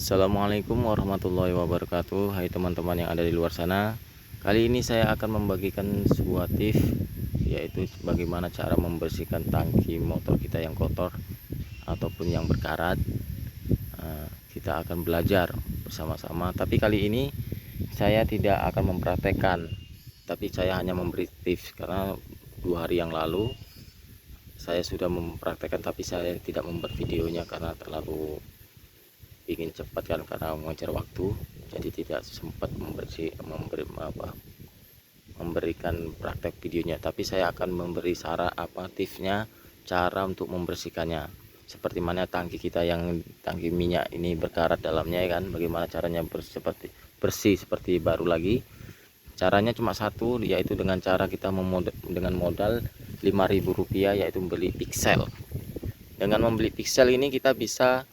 Assalamualaikum warahmatullahi wabarakatuh. Hai teman-teman yang ada di luar sana. Kali ini saya akan membagikan sebuah tips, yaitu bagaimana cara membersihkan tangki motor kita yang kotor ataupun yang berkarat. Kita akan belajar bersama-sama. Tapi kali ini saya tidak akan mempraktekkan, tapi saya hanya memberi tips karena 2 hari yang lalu saya sudah mempraktekkan, tapi saya tidak membuat videonya karena terlalu ingin cepat kan, karena mengejar waktu, jadi tidak sempat memberikan praktek videonya. Tapi saya akan memberi saran tipsnya, cara untuk membersihkannya, seperti mana tangki kita yang tangki minyak ini berkarat dalamnya ya kan, bagaimana caranya bersih seperti baru lagi. Caranya cuma satu, yaitu dengan cara kita dengan modal Rp5.000, yaitu membeli pixel. Dengan membeli pixel ini kita bisa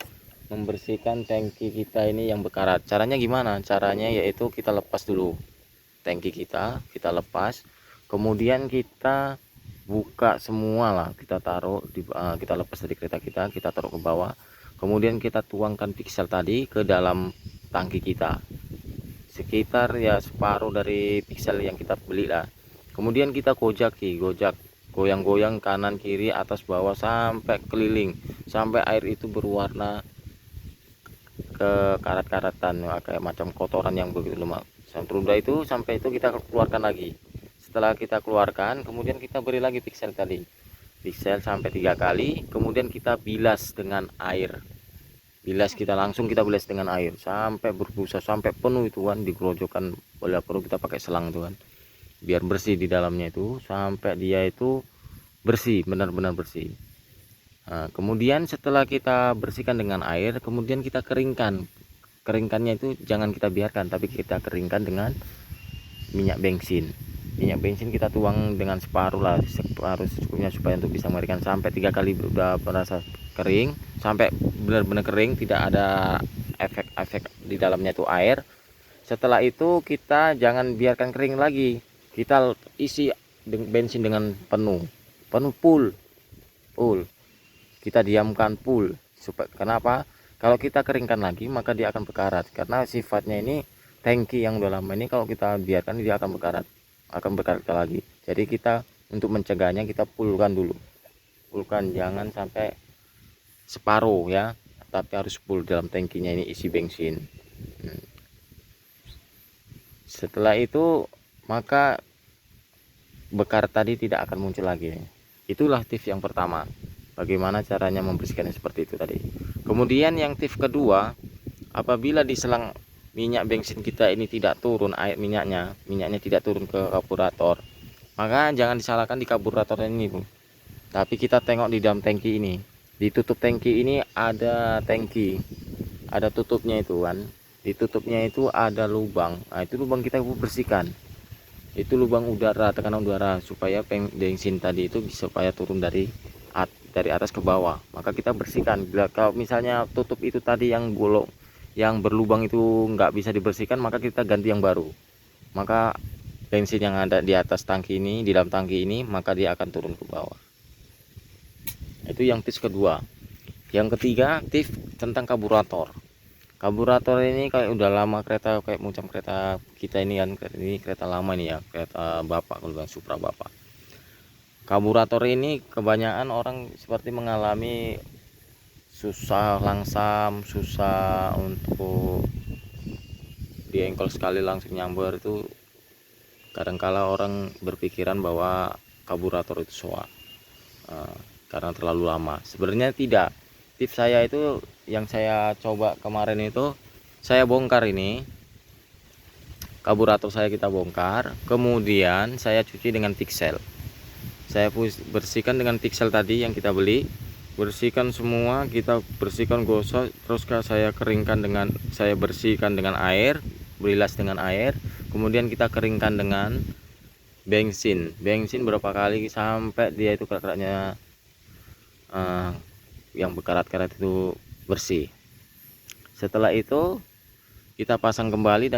membersihkan tangki kita ini yang berkarat. Caranya gimana? Caranya yaitu kita lepas dulu tangki kita lepas, kemudian kita buka semua lah, kita taruh di kita lepas dari kereta kita taruh ke bawah, kemudian kita tuangkan pixel tadi ke dalam tangki kita, sekitar ya separuh dari pixel yang kita beli lah. Kemudian kita goyang-goyang kanan kiri atas bawah sampai keliling, sampai air itu berwarna ke karat-karatan, kayak macam kotoran yang begitu lemak. Sampai itu kita keluarkan lagi. Setelah kita keluarkan, kemudian kita beri lagi pixel sampai 3 kali, kemudian kita bilas dengan air. Kita bilas dengan air sampai berbusa, sampai penuh itu kan, digerojokkan. Boleh perlu kita pakai selang itu kan, biar bersih di dalamnya itu, sampai dia itu bersih, benar-benar bersih. Nah, kemudian setelah kita bersihkan dengan air, kemudian kita keringkan. Keringkannya itu jangan kita biarkan, tapi kita keringkan dengan minyak bensin. Minyak bensin kita tuang dengan separuh secukupnya, supaya untuk bisa mengeringkan sampai 3 kali udah merasa kering, sampai benar-benar kering, tidak ada efek-efek di dalamnya itu air. Setelah itu kita jangan biarkan kering lagi, kita isi bensin dengan penuh full. Kita diamkan full. Kenapa? Kalau kita keringkan lagi maka dia akan berkarat, karena sifatnya ini tangki yang udah lama ini, kalau kita biarkan dia akan berkarat lagi. Jadi kita untuk mencegahnya kita fullkan dulu, jangan sampai separuh ya, tapi harus full dalam tangkinya ini isi bensin. Setelah itu maka bekarat tadi tidak akan muncul lagi. Itulah tips yang pertama, bagaimana caranya membersihkannya seperti itu tadi. Kemudian yang tips kedua, apabila di selang minyak bensin kita ini tidak turun air minyaknya tidak turun ke karburator, maka jangan disalahkan di karburator ini Bu, tapi kita tengok di dalam tangki ini, di tutup tangki ini ada tutupnya itu kan, di tutupnya itu ada lubang. Nah, itu lubang kita bersihkan, itu lubang udara, tekanan udara, supaya bensin tadi itu supaya turun dari atas ke bawah. Maka kita bersihkan. Kalau misalnya tutup itu tadi yang bolong, yang berlubang itu nggak bisa dibersihkan, maka kita ganti yang baru. Maka bensin yang ada di atas tangki ini, di dalam tangki ini, maka dia akan turun ke bawah. Itu yang tips kedua. Yang ketiga, tips tentang karburator. Karburator ini kayak udah lama kereta, kayak macam kereta kita ini kan, ini kereta lama ini ya, kereta bapak, kalau bilang Supra bapak. Karburator ini kebanyakan orang seperti mengalami susah untuk diengkol sekali langsung nyamber. Itu kadangkala orang berpikiran bahwa karburator itu soak karena terlalu lama. Sebenarnya tidak. Tips saya itu yang saya coba kemarin itu, saya bongkar ini karburator kita bongkar, kemudian saya cuci dengan pixel. Saya bersihkan dengan pixel tadi yang kita beli, bersihkan semua, kita bersihkan, gosok, terus saya bersihkan dengan air, bilas dengan air, kemudian kita keringkan dengan bensin berapa kali sampai dia itu keraknya yang berkarat-karat itu bersih. Setelah itu kita pasang kembali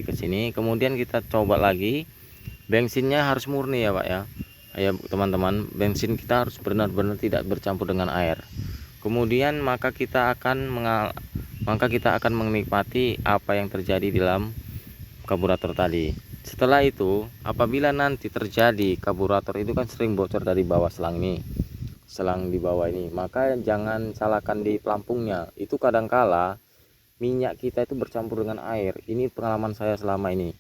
ke sini. Kemudian kita coba lagi, bensinnya harus murni ya Pak ya. Ya teman-teman, bensin kita harus benar-benar tidak bercampur dengan air. Kemudian maka kita akan maka kita akan menikmati apa yang terjadi di dalam karburator tadi. Setelah itu, apabila nanti terjadi karburator itu kan sering bocor dari bawah selang ini, selang di bawah ini, maka jangan salahkan di pelampungnya. Itu kadangkala minyak kita itu bercampur dengan air. Ini pengalaman saya selama ini.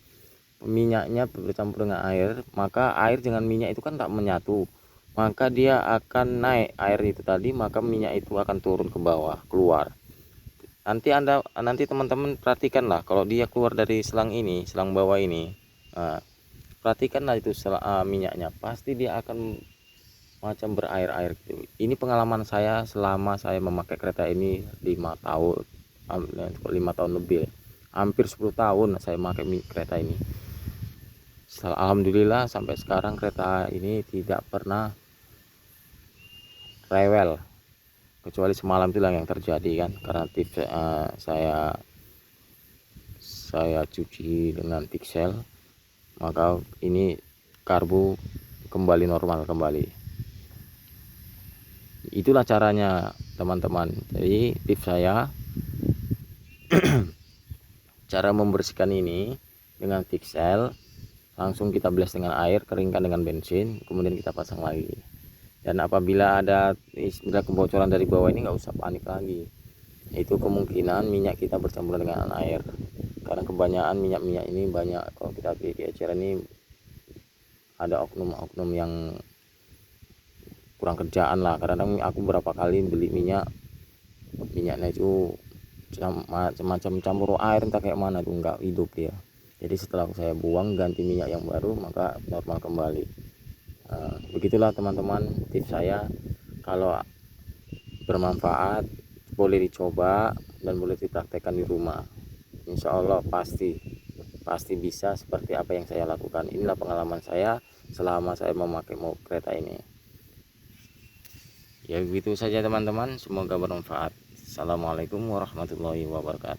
Minyaknya bercampur dengan air, maka air dengan minyak itu kan tak menyatu, maka dia akan naik air itu tadi, maka minyak itu akan turun ke bawah, keluar. Nanti teman-teman perhatikanlah, kalau dia keluar dari selang ini, selang bawah ini, perhatikanlah itu minyaknya, pasti dia akan macam berair-air gitu. Ini pengalaman saya selama saya memakai kereta ini 5 tahun, 5 tahun lebih, hampir 10 tahun saya memakai kereta ini. Alhamdulillah sampai sekarang kereta ini tidak pernah rewel, kecuali semalam itulah yang terjadi kan, karena saya cuci dengan pixel, maka ini karbu kembali normal kembali. Itulah caranya teman-teman. Jadi tips saya cara membersihkan ini dengan pixel, langsung kita bilas dengan air, keringkan dengan bensin, kemudian kita pasang lagi. Dan apabila ada kebocoran dari bawah ini, nggak usah panik lagi, itu kemungkinan minyak kita bercampur dengan air, karena kebanyakan minyak ini banyak, kalau kita beli di eceran ini ada oknum-oknum yang kurang kerjaan lah. Karena aku berapa kali beli minyaknya itu semacam campur air, entah kayak mana tuh, nggak hidup dia. Jadi setelah saya buang, ganti minyak yang baru, maka normal kembali. Begitulah teman-teman tips saya. Kalau bermanfaat, boleh dicoba dan boleh dipraktekkan di rumah. Insya Allah pasti bisa seperti apa yang saya lakukan. Inilah pengalaman saya selama saya memakai kereta ini. Ya begitu saja teman-teman, semoga bermanfaat. Assalamualaikum warahmatullahi wabarakatuh.